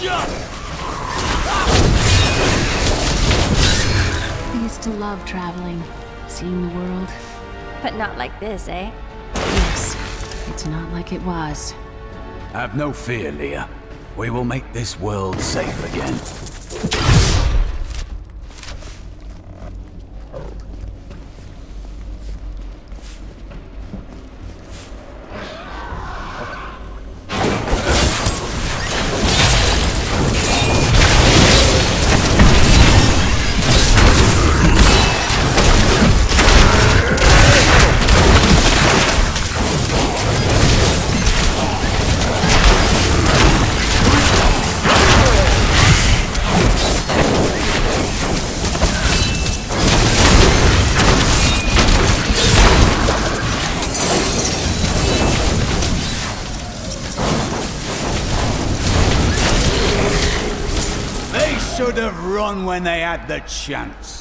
I used to love traveling, seeing the world. But not like this, eh? Yes, it's not like it was. Have no fear, Leah. We will make this world safe again. Should have run when they had the chance.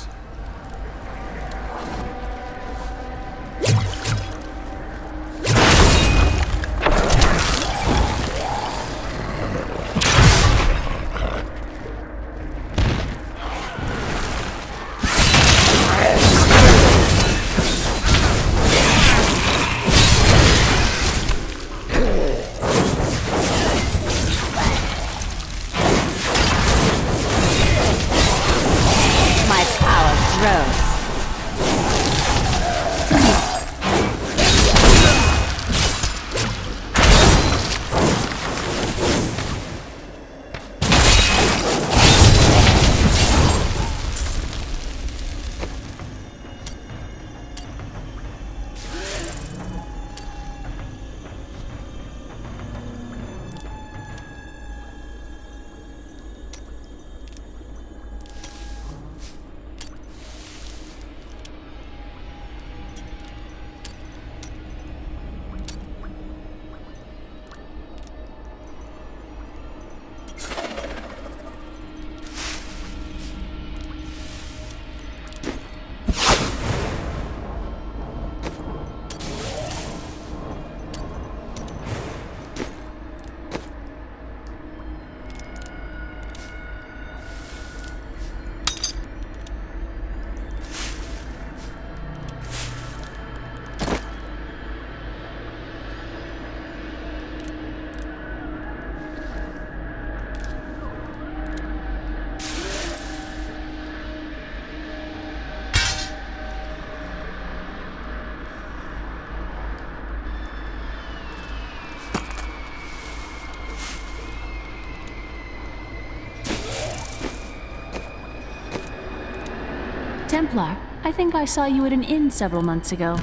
Templar, I think I saw you at an inn several months ago.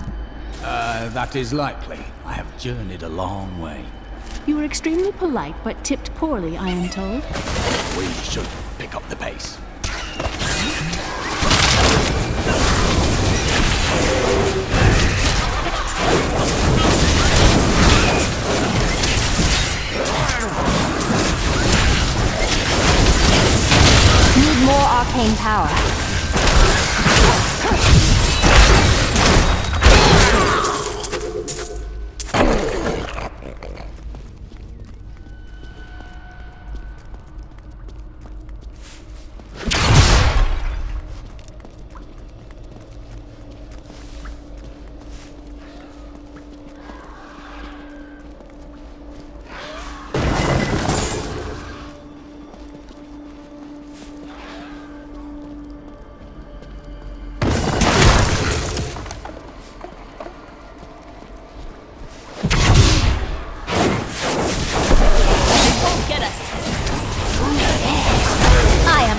That is likely. I have journeyed a long way. You were extremely polite, but tipped poorly, I am told. We should pick up the pace. Need more arcane power.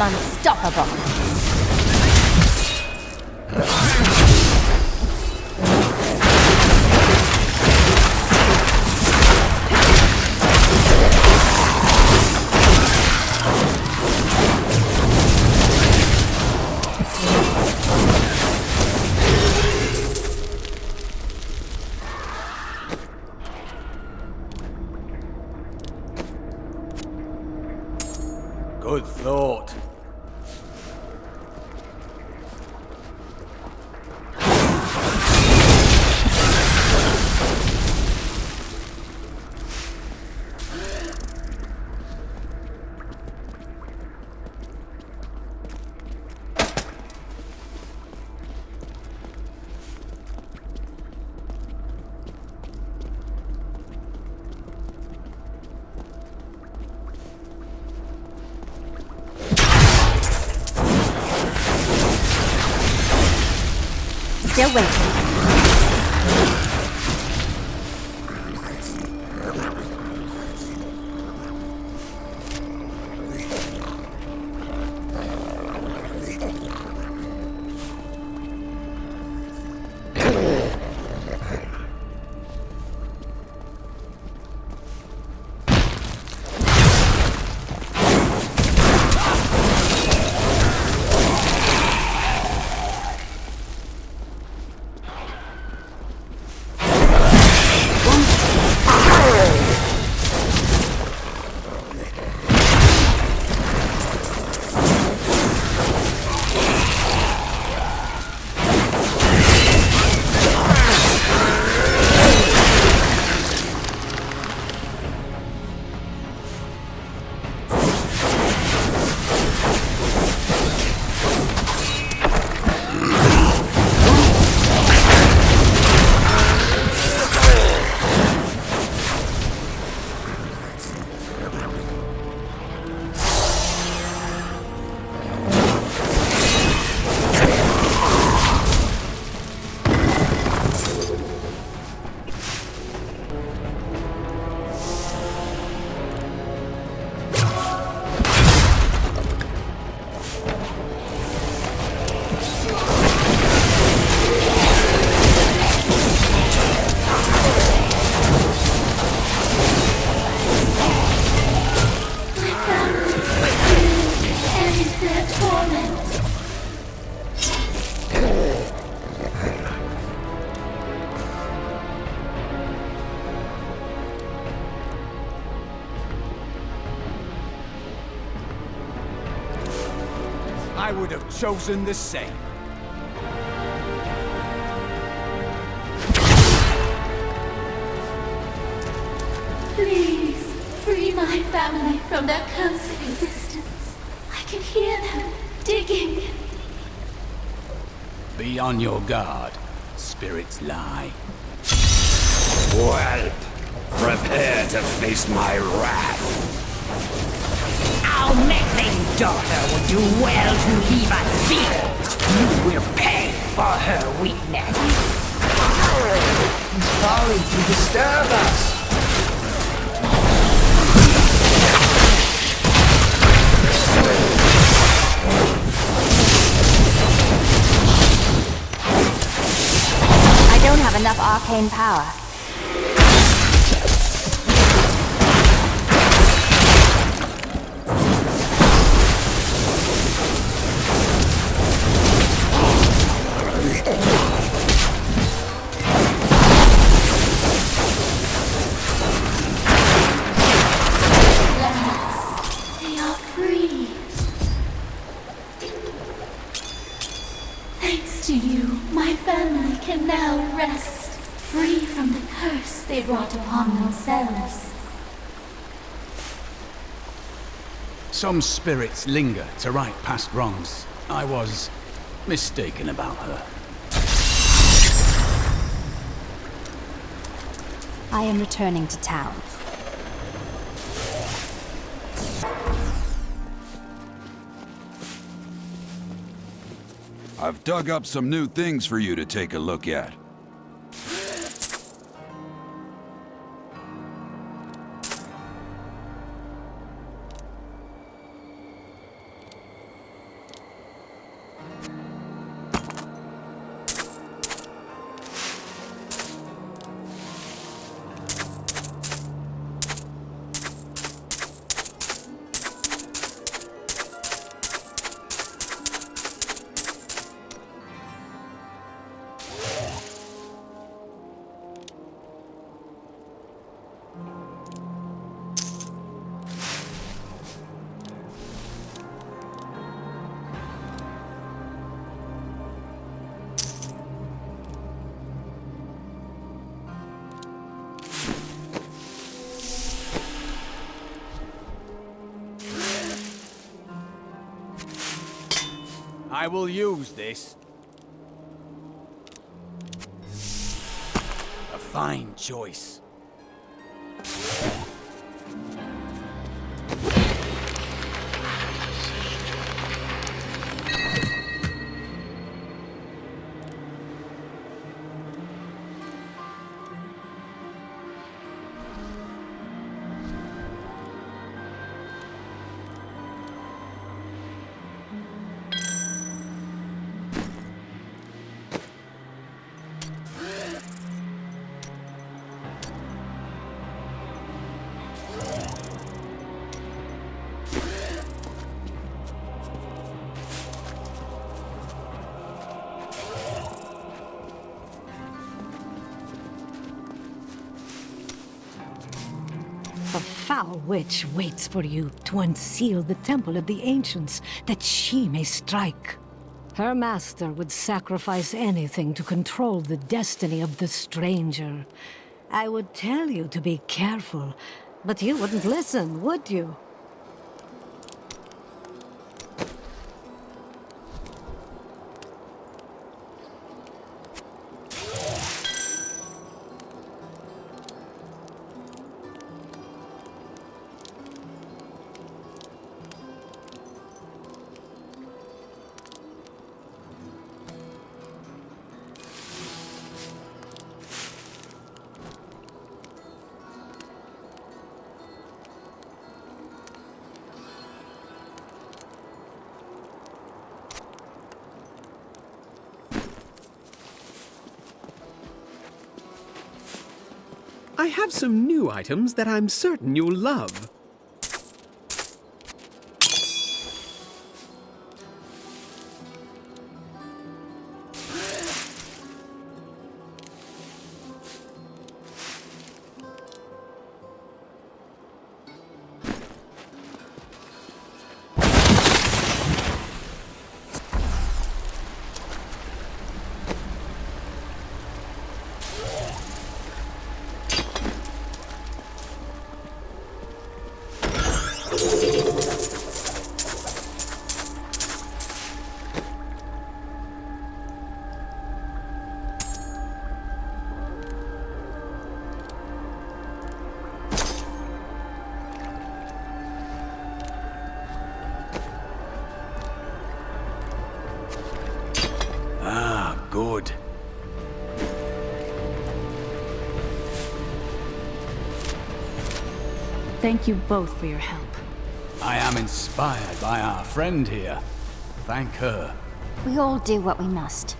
Unstoppable. Good thought. Still waiting. I would have chosen the same. Please, free my family from their cursed existence. I can hear them digging. Be on your guard. Spirits lie. Well, prepare to face my wrath. Our meddling daughter would do well to leave us be. You will pay for her weakness. Sorry to disturb us. I don't have enough arcane power. They are free. Thanks to you, my family can now rest, free from the curse they brought upon themselves. Some spirits linger to right past wrongs. I was mistaken about her. I am returning to town. I've dug up some new things for you to take a look at. I will use this. A fine choice. foul witch waits for you to unseal the temple of the ancients, that she may strike. Her master would sacrifice anything to control the destiny of the stranger. I would tell you to be careful, but you wouldn't listen, would you? I have some new items that I'm certain you'll love. Good. Thank you both for your help. I am inspired by our friend here. Thank her. We all do what we must.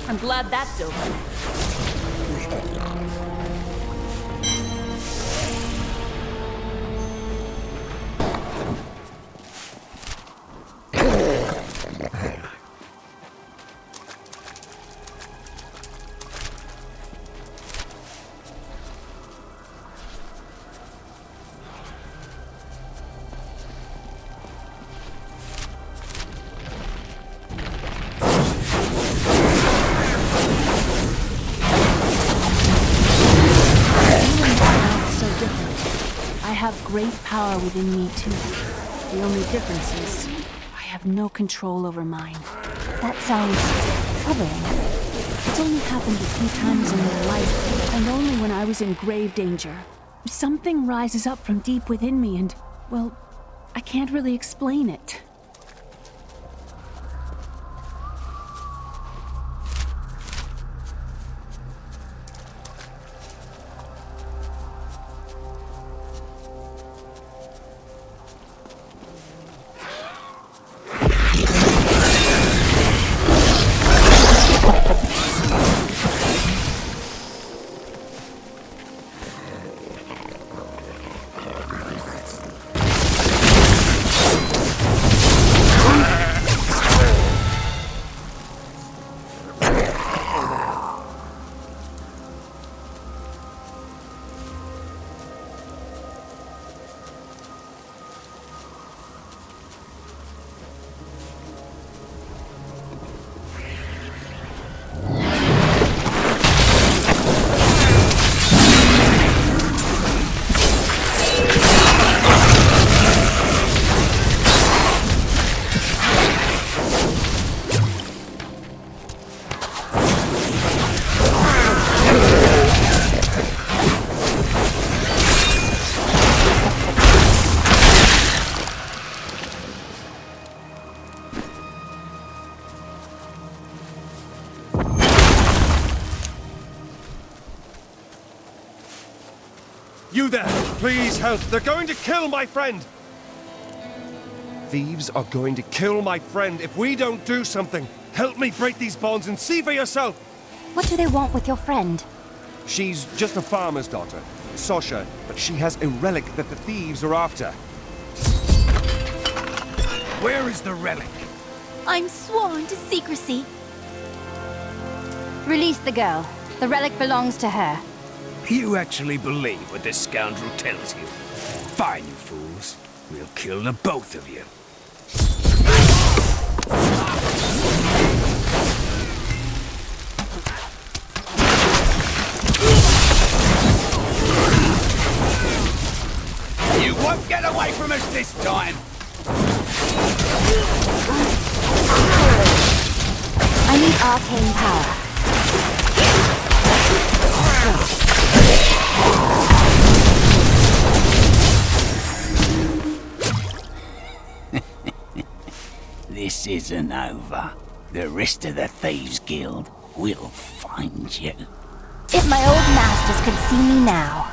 I'm glad that's over. I have great power within me, too. The only difference is, I have no control over mine. That sounds troubling. It's only happened a few times in my life, and only when I was in grave danger. Something rises up from deep within me and, well, I can't really explain it. You there! Please help! They're going to kill my friend! thieves are going to kill my friend if we don't do something. Help me break these bonds and see for yourself. What do they want with your friend? She's just a farmer's daughter, Sasha, but she has a relic that the thieves are after. Where is the relic? I'm sworn to secrecy. Release the girl. The relic belongs to her. You actually believe what this scoundrel tells you? Fine, you fools. We'll kill the both of you. You won't get away from us this time! I need arcane power. This isn't over. The rest of the Thieves Guild will find you. If my old masters could see me now.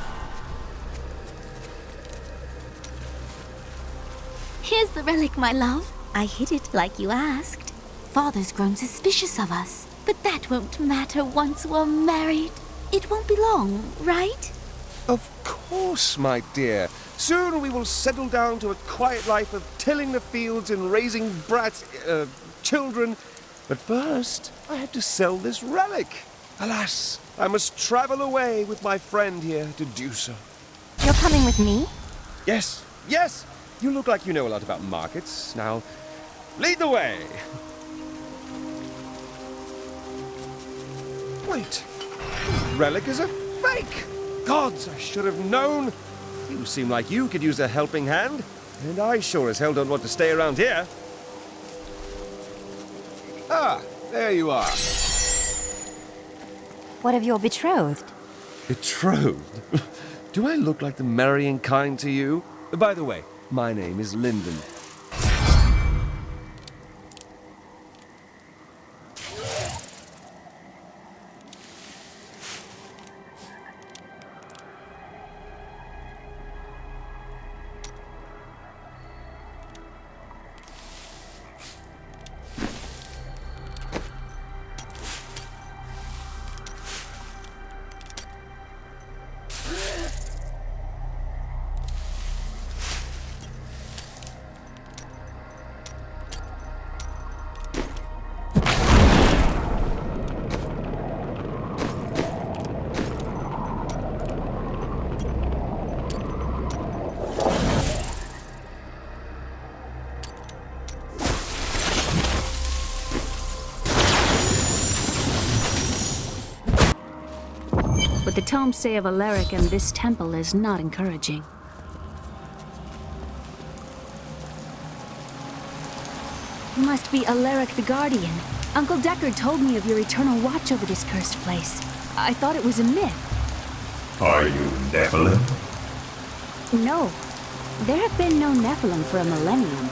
Here's the relic, my love. I hid it like you asked. Father's grown suspicious of us, but that won't matter once we're married. It won't be long, right? Of course, my dear. Soon we will settle down to a quiet life of tilling the fields and raising children. But first, I have to sell this relic. Alas, I must travel away with my friend here to do so. You're coming with me? Yes, yes! You look like you know a lot about markets. Now, lead the way! Wait, relic is a fake! Gods, I should have known! You seem like you could use a helping hand, and I sure as hell don't want to stay around here. Ah, there you are. What of your betrothed? Betrothed? Do I look like the marrying kind to you? By the way, my name is Lyndon. What the tomes say of Alaric and this temple is not encouraging. You must be Alaric the Guardian. Uncle Deckard told me of your eternal watch over this cursed place. I thought it was a myth. Are you Nephalem? No. There have been no Nephalem for a millennium.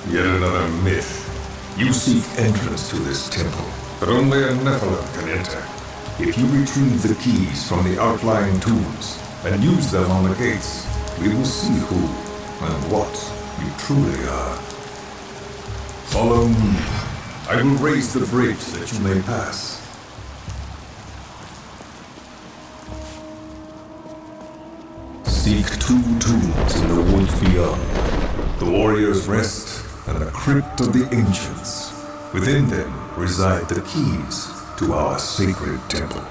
Yet another myth. You seek entrance to this temple, but only a Nephalem can enter. If you retrieve the keys from the outlying tombs and use them on the gates, we will see who and what you truly are. Follow me. I will raise the bridge that you may pass. Seek 2 tombs in the woods beyond. The warrior's rest and the crypt of the ancients. Within them reside the keys to our sacred temple.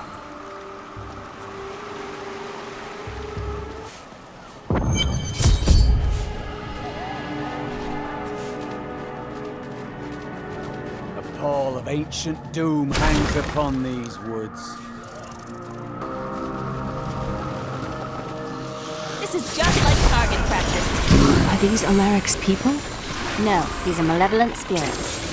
A pall of ancient doom hangs upon these woods. This is just like target practice. Are these Alaric's people? No, these are malevolent spirits.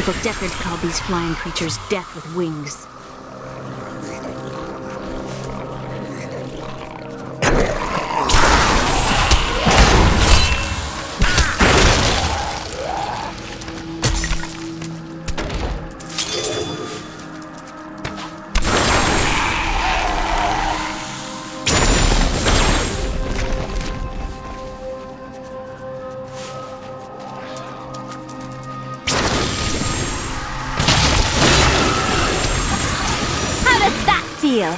Uncle Deckard called these flying creatures death with wings. Feel.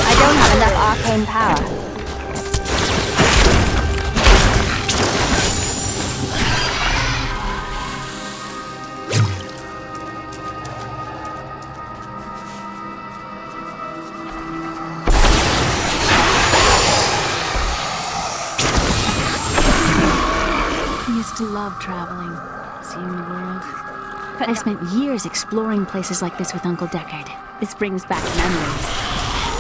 I don't have enough arcane power. To love traveling, seeing the world. But I spent years exploring places like this with Uncle Deckard. This brings back memories.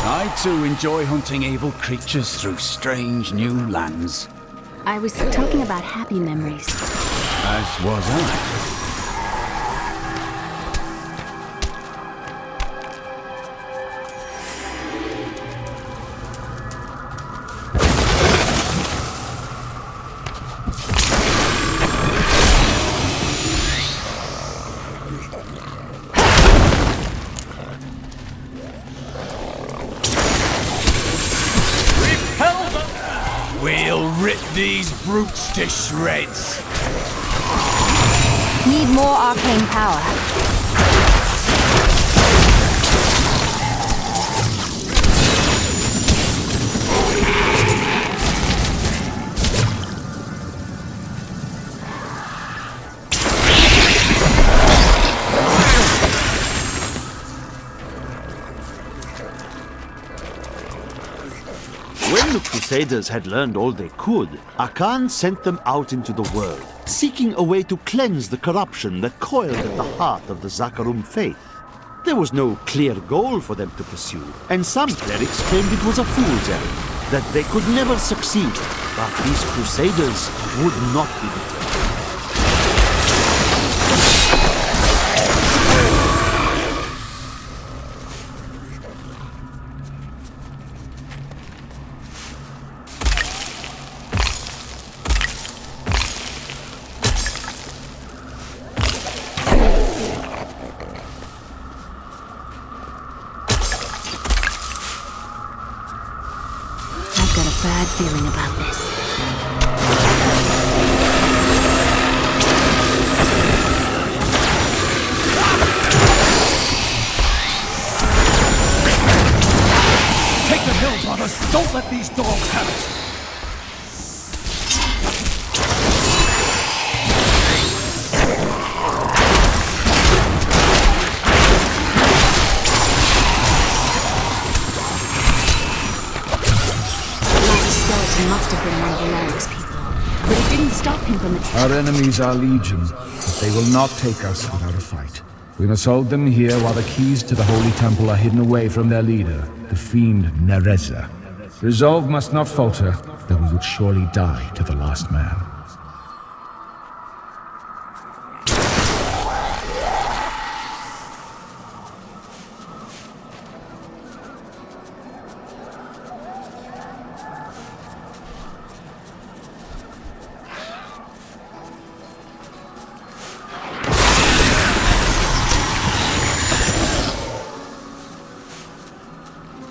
I too enjoy hunting evil creatures through strange new lands. I was talking about happy memories. As was I. We'll rip these brutes to shreds. Need more arcane power. When the Crusaders had learned all they could, Akan sent them out into the world, seeking a way to cleanse the corruption that coiled at the heart of the Zakarum faith. There was no clear goal for them to pursue, and some clerics claimed it was a fool's errand, that they could never succeed. But these Crusaders would not be deterred. Bad feeling about this. Take the hill, brothers! Don't let these dogs have it! Must have been one of Alaric's people, but it didn't stop him from attacking. Our enemies are legion, but they will not take us without a fight. We must hold them here while the keys to the Holy Temple are hidden away from their leader, the fiend Nereza. Resolve must not falter, though we would surely die to the last man.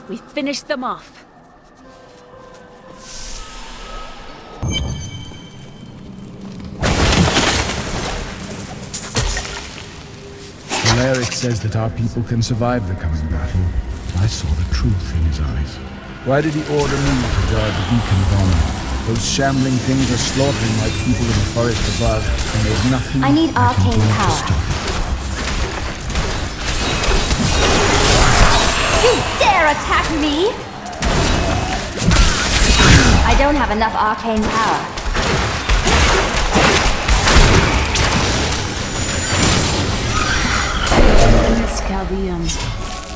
We finished them off. Alaric says that our people can survive the coming battle. I saw the truth in his eyes. Why did he order me to guard the beacon of honor? Those shambling things are slaughtering my people in the forest above, and there's nothing I need arcane power. You dare attack me! I don't have enough arcane power.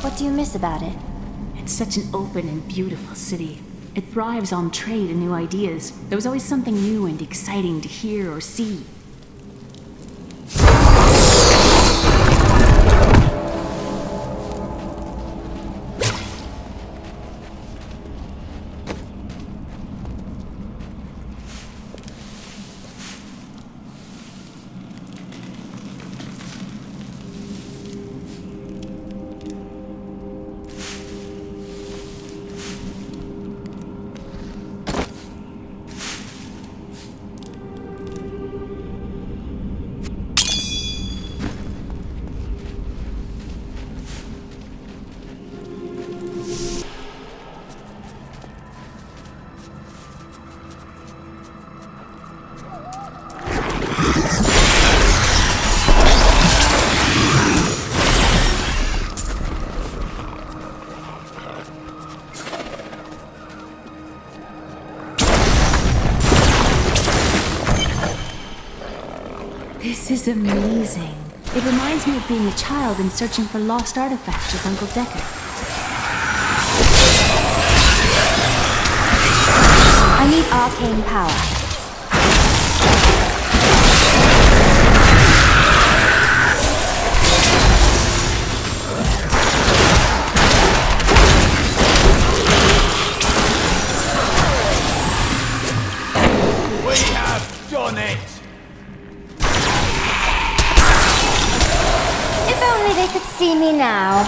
What do you miss about it? It's such an open and beautiful city. It thrives on trade and new ideas. There was always something new and exciting to hear or see. This is amazing. It reminds me of being a child and searching for lost artifacts with Uncle Decker. I need arcane power. We have done it! If only they could see me now.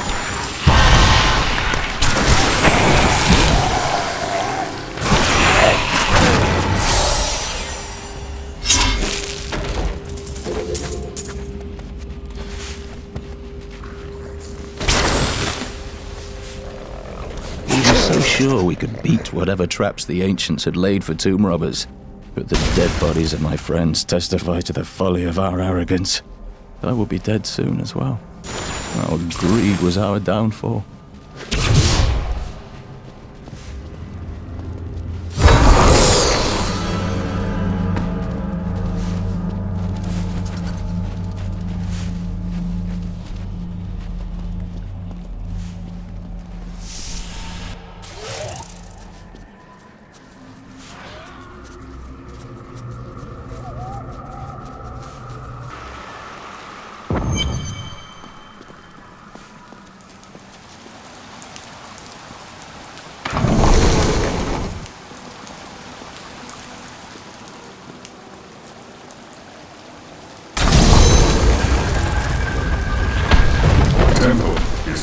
We were so sure we could beat whatever traps the ancients had laid for tomb robbers. But the dead bodies of my friends testify to the folly of our arrogance. I will be dead soon as well. Our greed was our downfall.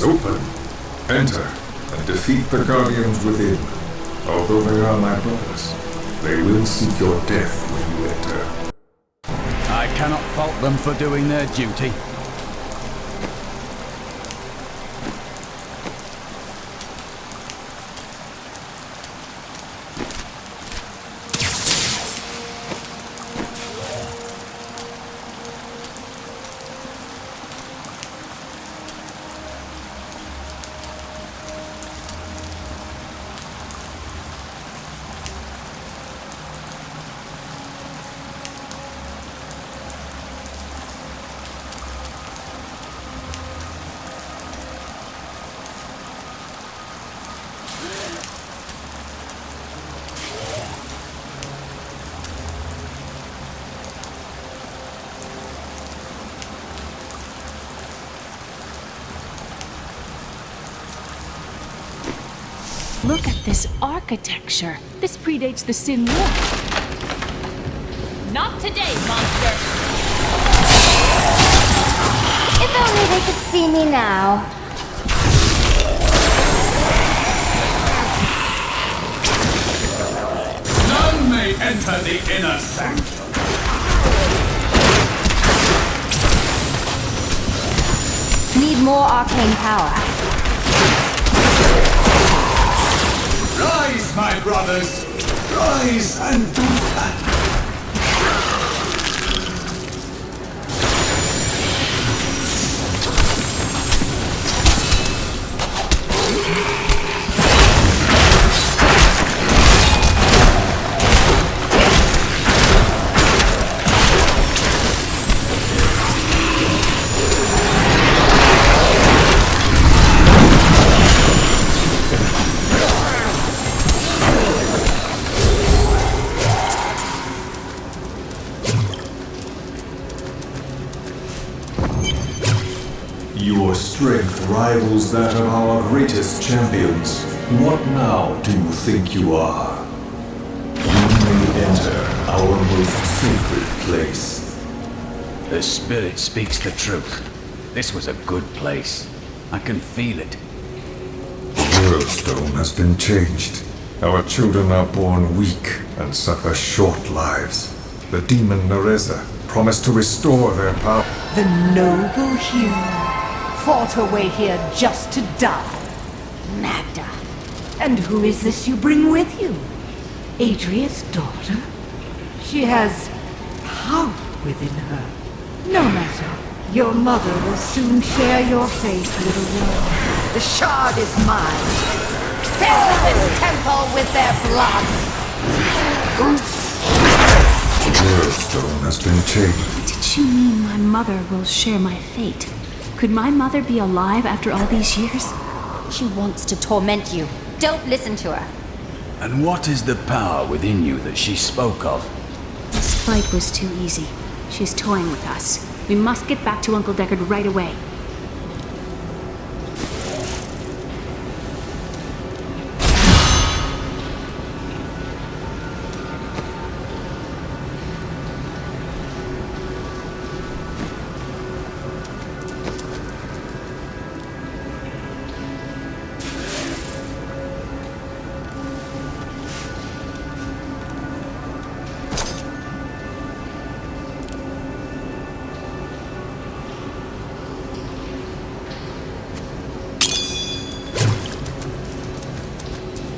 Open. Enter and defeat the guardians within. Although they are my brothers, they will seek your death when you enter. I cannot fault them for doing their duty. Look at this architecture. This predates the Sin War. Not today, monster! If only they could see me now. None may enter the inner sanctum. Need more arcane power. Rise, my brothers! Rise and do that! Your strength rivals that of our greatest champions. What now do you think you are? You may enter our most sacred place. The spirit speaks the truth. This was a good place. I can feel it. Worldstone has been changed. Our children are born weak and suffer short lives. The demon Nereza promised to restore their power. The noble hero fought her way here just to die. Magda. And who is this you bring with you? Adria's daughter? She has power within her. No matter. Your mother will soon share your fate, little one. The shard is mine. Fill this temple with their blood! Worldstone has been changed. Did she mean my mother will share my fate? Could my mother be alive after all these years? She wants to torment you. Don't listen to her. And what is the power within you that she spoke of? This fight was too easy. She's toying with us. We must get back to Uncle Deckard right away.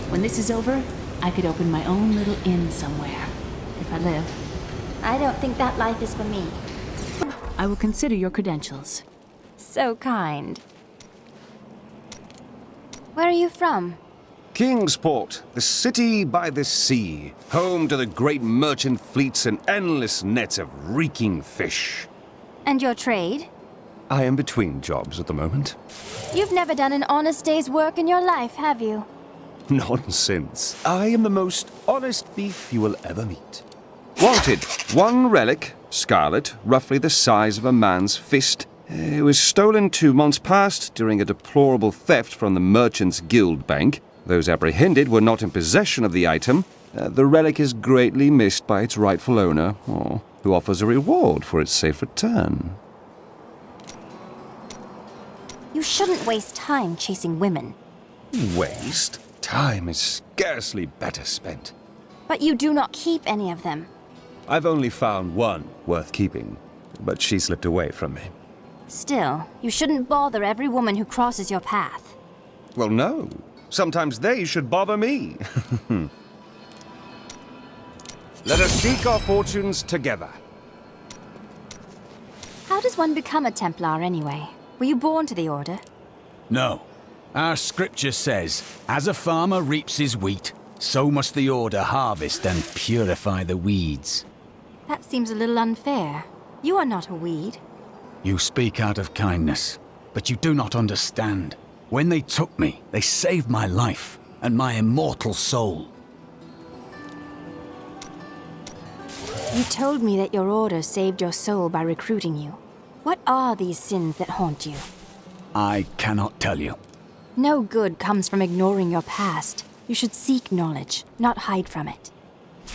When this is over, I could open my own little inn somewhere. If I live. I don't think that life is for me. I will consider your credentials. So kind. Where are you from? Kingsport, the city by the sea, home to the great merchant fleets and endless nets of reeking fish. And your trade? I am between jobs at the moment. You've never done an honest day's work in your life, have you? Nonsense. I am the most honest thief you will ever meet. Wanted. One relic, scarlet, roughly the size of a man's fist. It was stolen 2 months past during a deplorable theft from the Merchants Guild Bank. Those apprehended were not in possession of the item. The relic is greatly missed by its rightful owner, who offers a reward for its safe return. You shouldn't waste time chasing women. Waste? Time is scarcely better spent. But you do not keep any of them. I've only found one worth keeping, but she slipped away from me. Still, you shouldn't bother every woman who crosses your path. Well, no. Sometimes they should bother me. Let us seek our fortunes together. How does one become a Templar anyway? Were you born to the Order? No. Our scripture says, as a farmer reaps his wheat, so must the Order harvest and purify the weeds. That seems a little unfair. You are not a weed. You speak out of kindness, but you do not understand. When they took me, they saved my life and my immortal soul. You told me that your Order saved your soul by recruiting you. What are these sins that haunt you? I cannot tell you. No good comes from ignoring your past. You should seek knowledge, not hide from it.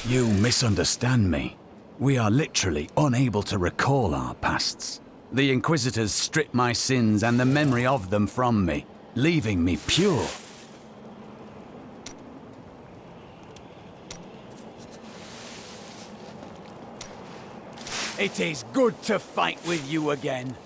You misunderstand me. We are literally unable to recall our pasts. The Inquisitors stripped my sins and the memory of them from me, leaving me pure. It is good to fight with you again.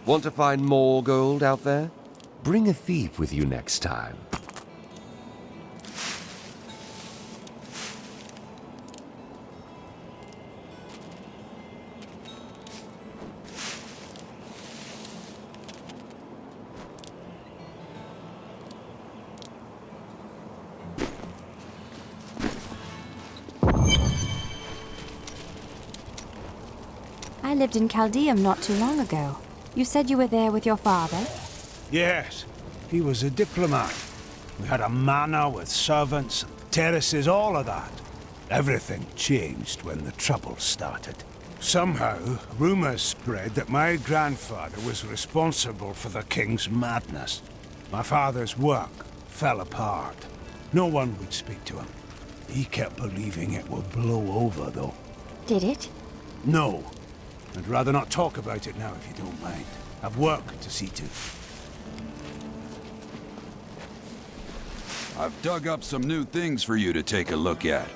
Want to find more gold out there? Bring a thief with you next time. I lived in Chaldeum not too long ago. You said you were there with your father? Yes, he was a diplomat. We had a manor with servants and terraces, all of that. Everything changed when the trouble started. Somehow, rumors spread that my grandfather was responsible for the king's madness. My father's work fell apart. No one would speak to him. He kept believing it would blow over, though. Did it? No. I'd rather not talk about it now, if you don't mind. I've work to see to. I've dug up some new things for you to take a look at.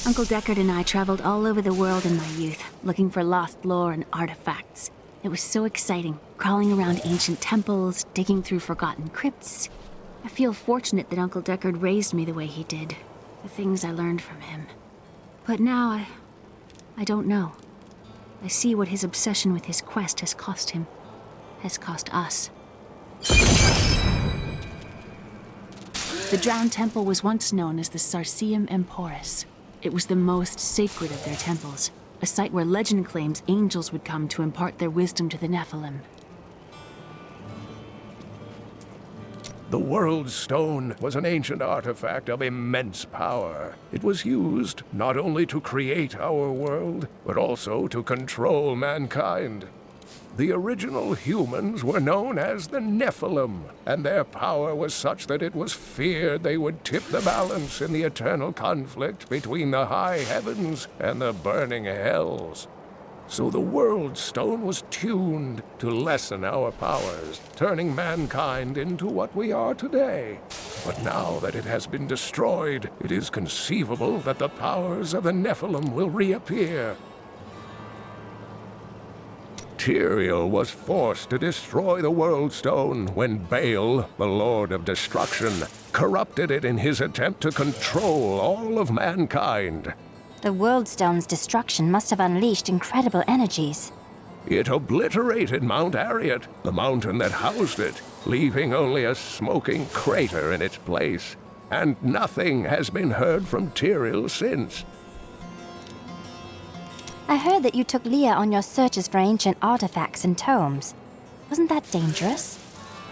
Uncle Deckard and I traveled all over the world in my youth, looking for lost lore and artifacts. It was so exciting, crawling around ancient temples, digging through forgotten crypts. I feel fortunate that Uncle Deckard raised me the way he did, the things I learned from him. But now I don't know. I see what his obsession with his quest has cost him, has cost us. The Drowned Temple was once known as the Sarceum Emporis. It was the most sacred of their temples, a site where legend claims angels would come to impart their wisdom to the Nephalem. The Worldstone was an ancient artifact of immense power. It was used not only to create our world, but also to control mankind. The original humans were known as the Nephalem, and their power was such that it was feared they would tip the balance in the eternal conflict between the high heavens and the burning hells. So the Worldstone was tuned to lessen our powers, turning mankind into what we are today. But now that it has been destroyed, it is conceivable that the powers of the Nephalem will reappear. Tyrael was forced to destroy the Worldstone when Baal, the Lord of Destruction, corrupted it in his attempt to control all of mankind. The Worldstone's destruction must have unleashed incredible energies. It obliterated Mount Arreat, the mountain that housed it, leaving only a smoking crater in its place. And nothing has been heard from Tyrael since. I heard that you took Leah on your searches for ancient artifacts and tomes. Wasn't that dangerous?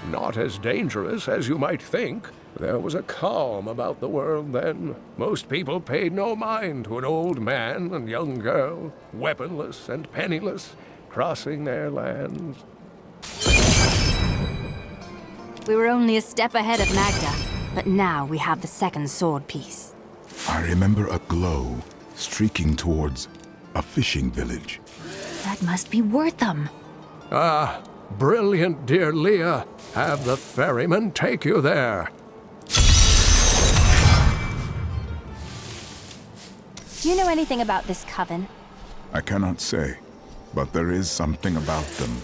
Not as dangerous as you might think. There was a calm about the world then. Most people paid no mind to an old man and young girl, weaponless and penniless, crossing their lands. We were only a step ahead of Magda, but now we have the second sword piece. I remember a glow streaking towards a fishing village. That must be Wortham. Ah, brilliant, dear Leah. Have the ferryman take you there. Do you know anything about this coven? I cannot say, but there is something about them,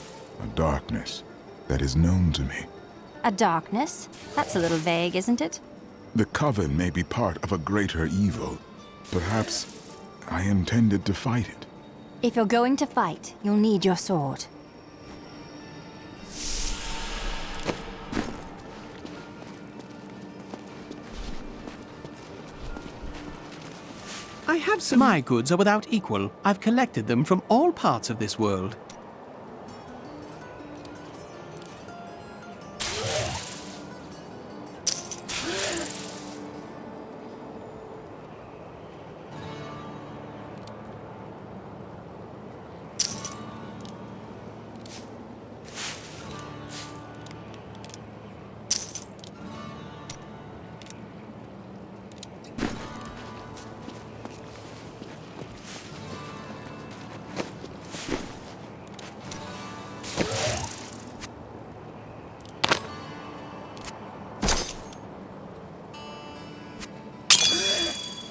a darkness, that is known to me. A darkness? That's a little vague, isn't it? The coven may be part of a greater evil. Perhaps I intended to fight it. If you're going to fight, you'll need your sword. have some... My goods are without equal. I've collected them from all parts of this world.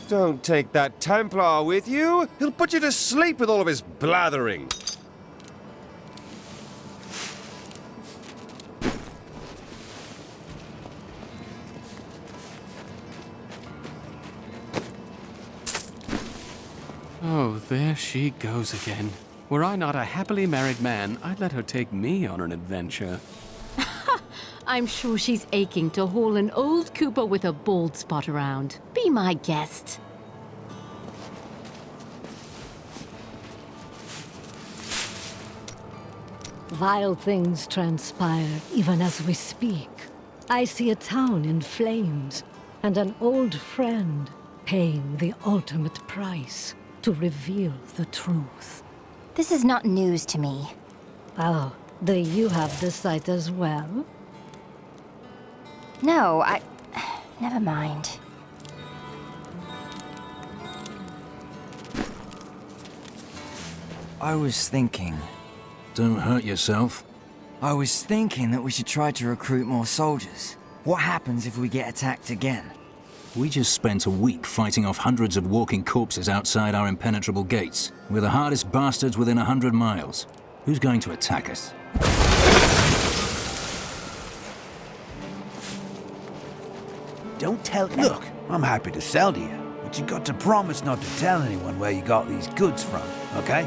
Don't take that Templar with you. He'll put you to sleep with all of his blathering. Oh, there she goes again. Were I not a happily married man, I'd let her take me on an adventure. I'm sure she's aching to haul an old Cooper with a bald spot around. Be my guest. Vile things transpire even as we speak. I see a town in flames, and an old friend paying the ultimate price to reveal the truth. This is not news to me. Oh, do you have the sight as well? No, never mind. I was thinking... Don't hurt yourself. I was thinking that we should try to recruit more soldiers. What happens if we get attacked again? We just spent a week fighting off hundreds of walking corpses outside our impenetrable gates. We're the hardest bastards within 100 miles. Who's going to attack us? Don't tell... Look, I'm happy to sell to you, but you got to promise not to tell anyone where you got these goods from, okay?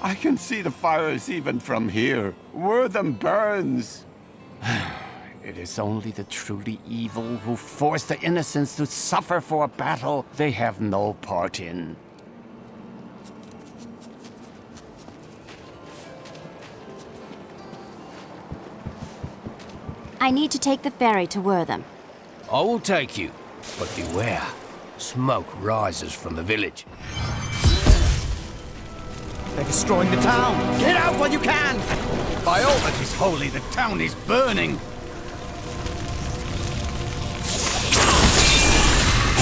I can see the fires even from here. Wortham burns. It is only the truly evil who force the innocents to suffer for a battle they have no part in. I need to take the ferry to Wortham. I will take you, but beware. Smoke rises from the village. They're destroying the town! Get out while you can! By all that is holy, the town is burning!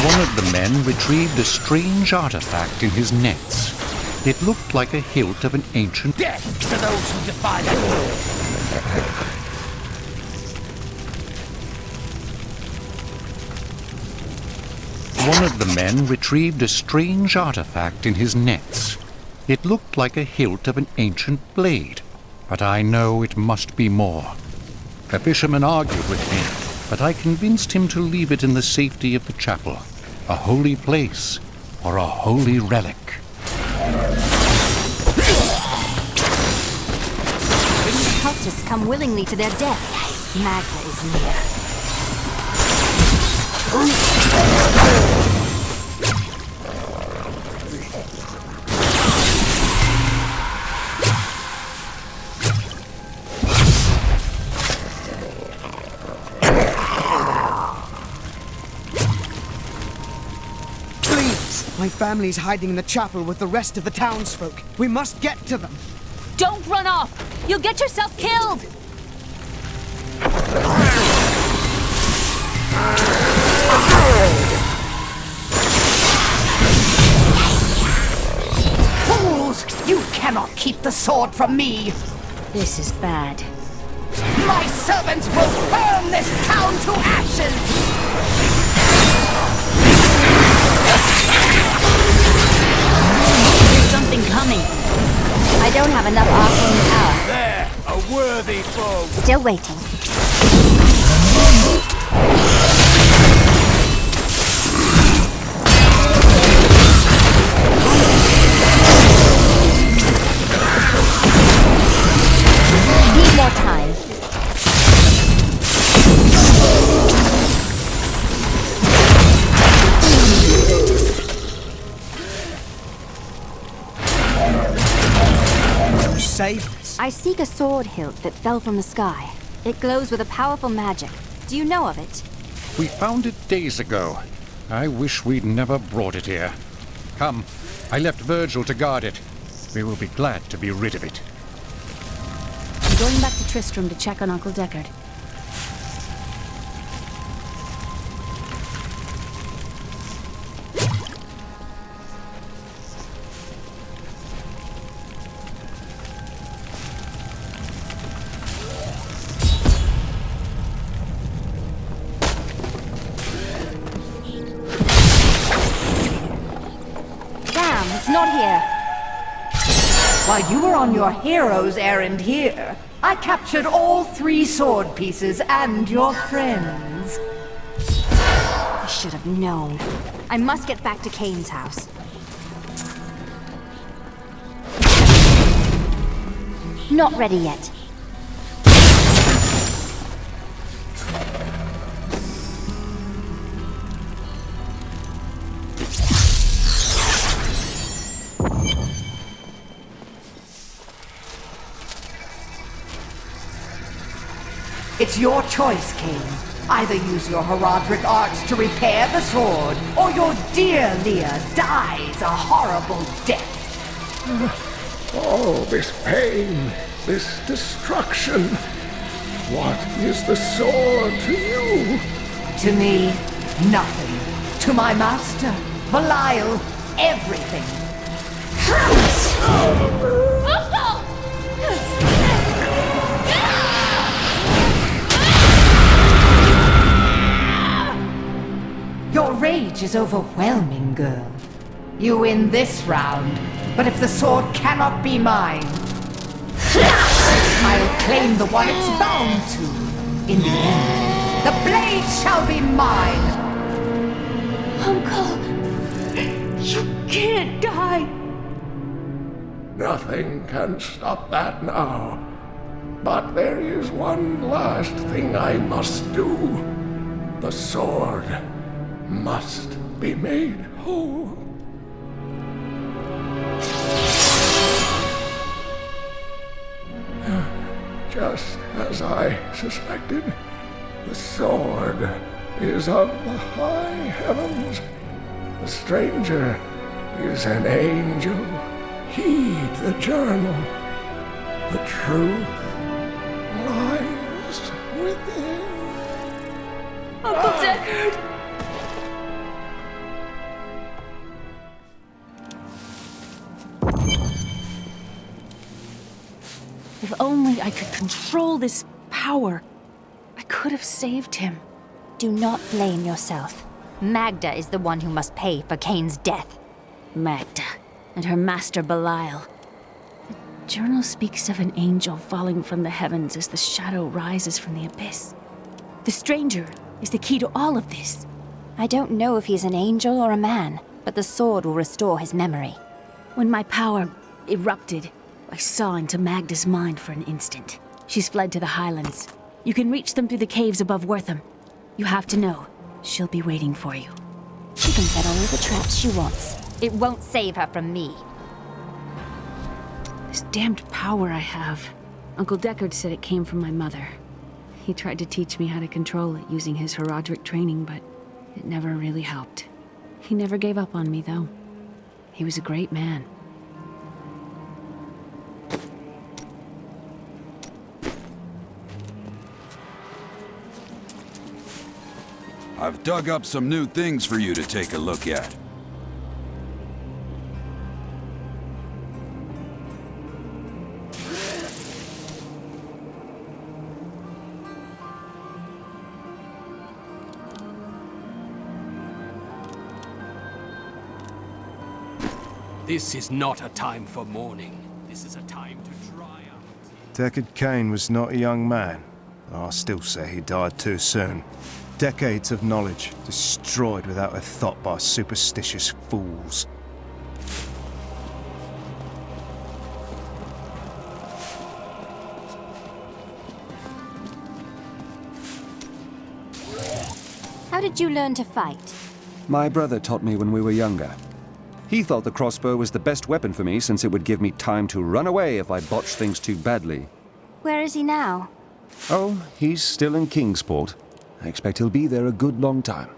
One of the men retrieved a strange artifact in his nets. It looked like a hilt of an ancient... Death to those who defy that law! One of the men retrieved a strange artifact in his nets. It looked like a hilt of an ancient blade, but I know it must be more. The fisherman argued with me, but I convinced him to leave it in the safety of the chapel, a holy place or a holy relic. artists come willingly to their deaths. Magda is near. My family's hiding in the chapel with the rest of the townsfolk. We must get to them. Don't run off! You'll get yourself killed! Fools! You cannot keep the sword from me! This is bad. My servants will burn this town to ashes! There's something coming. I don't have enough arcane power. There! A worthy foe! Still waiting. Need more time. Save us. I seek a sword hilt that fell from the sky. It glows with a powerful magic. Do you know of it? We found it days ago. I wish we'd never brought it here. Come, I left Virgil to guard it. We will be glad to be rid of it. I'm going back to Tristram to check on Uncle Deckard. It's not here. While you were on your hero's errand here, I captured all 3 sword pieces and your friends. I should have known. I must get back to Kane's house. Not ready yet. It's your choice, Kane. Either use your heraldric arts to repair the sword, or your dear Leah dies a horrible death. Oh, this pain, this destruction. What is the sword to you? To me, nothing. To my master, Belial, everything. Your rage is overwhelming, girl. You win this round, but if the sword cannot be mine, I'll claim the one it's bound to. In the end, the blade shall be mine. Uncle, you can't die. Nothing can stop that now. But there is one last thing I must do. The sword must be made whole. Just as I suspected, the sword is of the high heavens. The stranger is an angel. Heed the journal. The truth lies within. Uncle Deckard! If only I could control this power, I could have saved him. Do not blame yourself. Magda is the one who must pay for Kane's death. Magda and her master Belial. The journal speaks of an angel falling from the heavens as the shadow rises from the abyss. The stranger is the key to all of this. I don't know if he's an angel or a man, but the sword will restore his memory. When my power erupted, I saw into Magda's mind for an instant. She's fled to the Highlands. You can reach them through the caves above Wortham. You have to know, she'll be waiting for you. She can set all the traps she wants. It won't save her from me. This damned power I have. Uncle Deckard said it came from my mother. He tried to teach me how to control it using his Herodric training, but it never really helped. He never gave up on me, though. He was a great man. I've dug up some new things for you to take a look at. This is not a time for mourning. This is a time to dry out. Deckard Cain was not a young man. I still say he died too soon. Decades of knowledge destroyed without a thought by superstitious fools. How did you learn to fight? My brother taught me when we were younger. He thought the crossbow was the best weapon for me since it would give me time to run away if I botched things too badly. Where is he now? Oh, he's still in Kingsport. I expect he'll be there a good long time.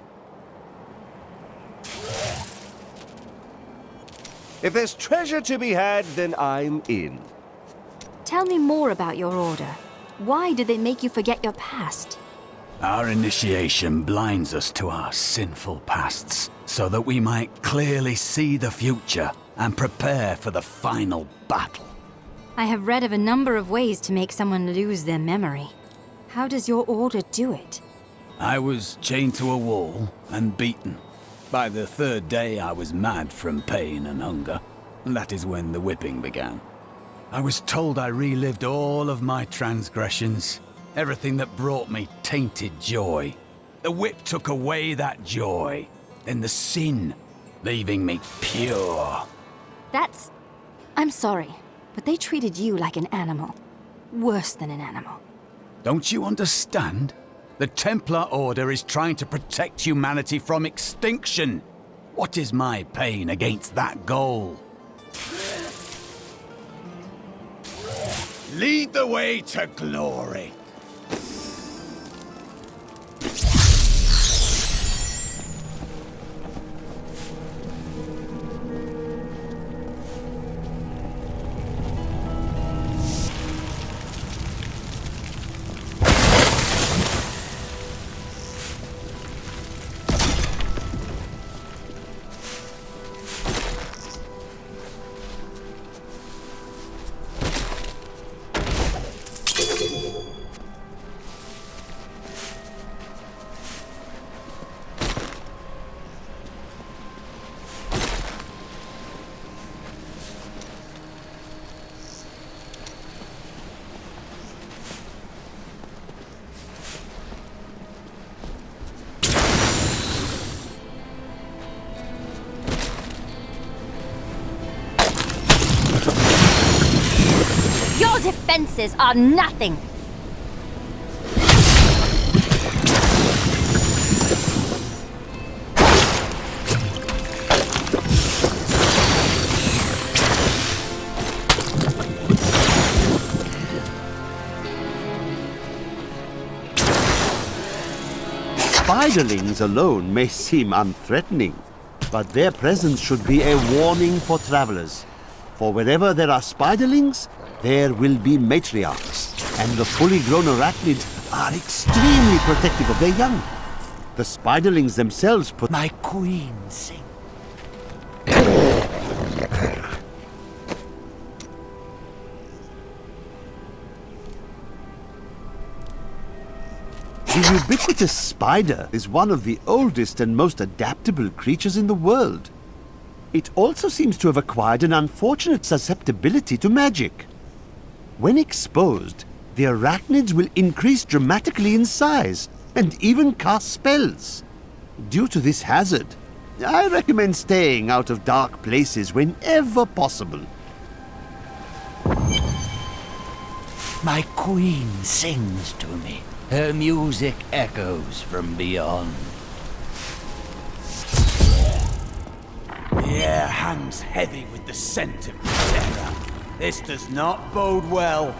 If there's treasure to be had, then I'm in. Tell me more about your order. Why did they make you forget your past? Our initiation blinds us to our sinful pasts, so that we might clearly see the future and prepare for the final battle. I have read of a number of ways to make someone lose their memory. How does your order do it? I was chained to a wall and beaten. By the third day, I was mad from pain and hunger, and that is when the whipping began. I was told I relived all of my transgressions, everything that brought me tainted joy. The whip took away that joy, then the sin, leaving me pure. I'm sorry, but they treated you like an animal. Worse than an animal. Don't you understand? The Templar Order is trying to protect humanity from extinction. What is my pain against that goal? Lead the way to glory. Your defenses are nothing! Spiderlings alone may seem unthreatening, but their presence should be a warning for travelers. For wherever there are spiderlings, there will be matriarchs, and the fully grown arachnids are extremely protective of their young. The spiderlings themselves put my queen sing. The ubiquitous spider is one of the oldest and most adaptable creatures in the world. It also seems to have acquired an unfortunate susceptibility to magic. When exposed, the arachnids will increase dramatically in size and even cast spells. Due to this hazard, I recommend staying out of dark places whenever possible. My queen sings to me. Her music echoes from beyond. The air hangs heavy with the scent of terror. This does not bode well.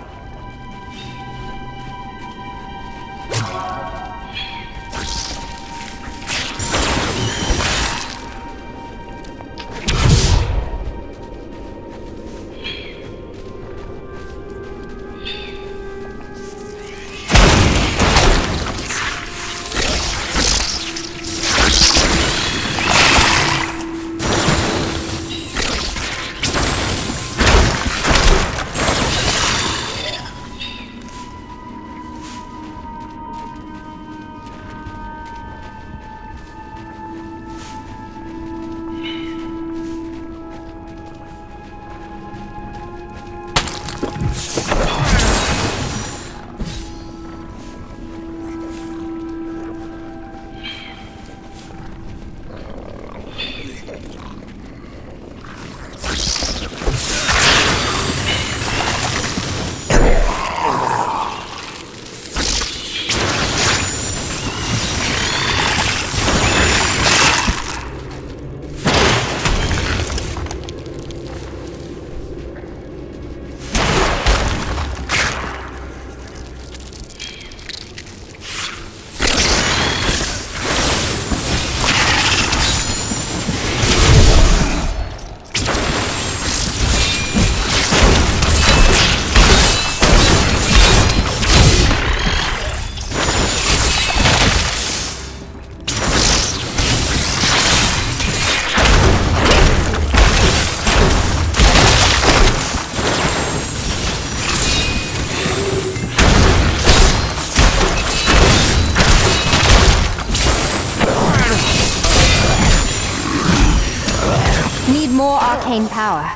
More arcane power.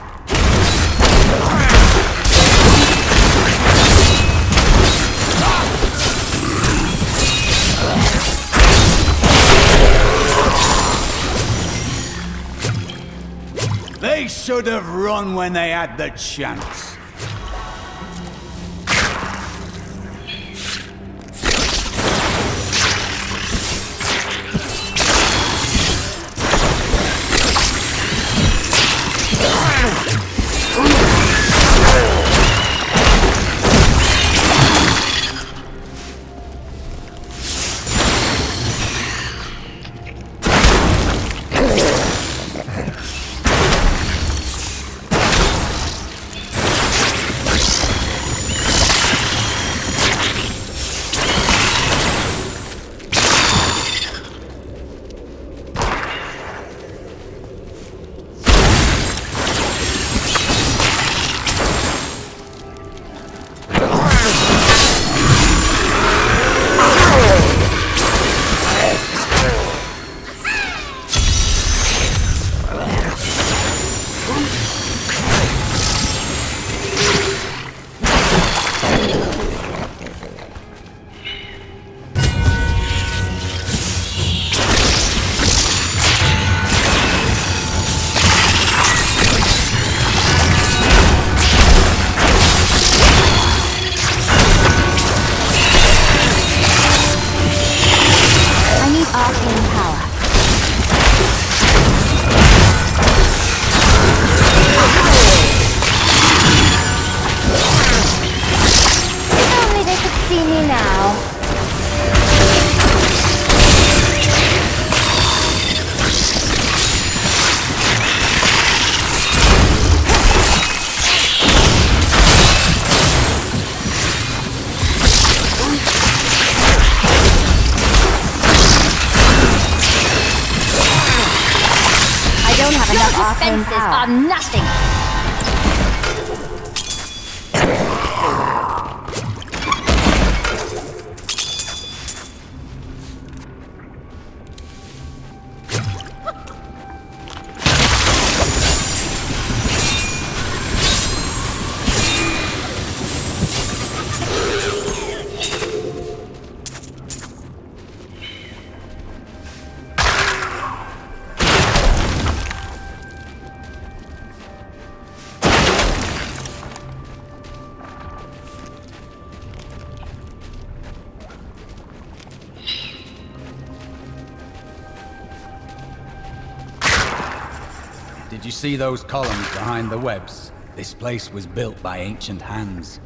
They should have run when they had the chance. Defenses are nothing. Did you see those columns behind the webs? This place was built by ancient hands.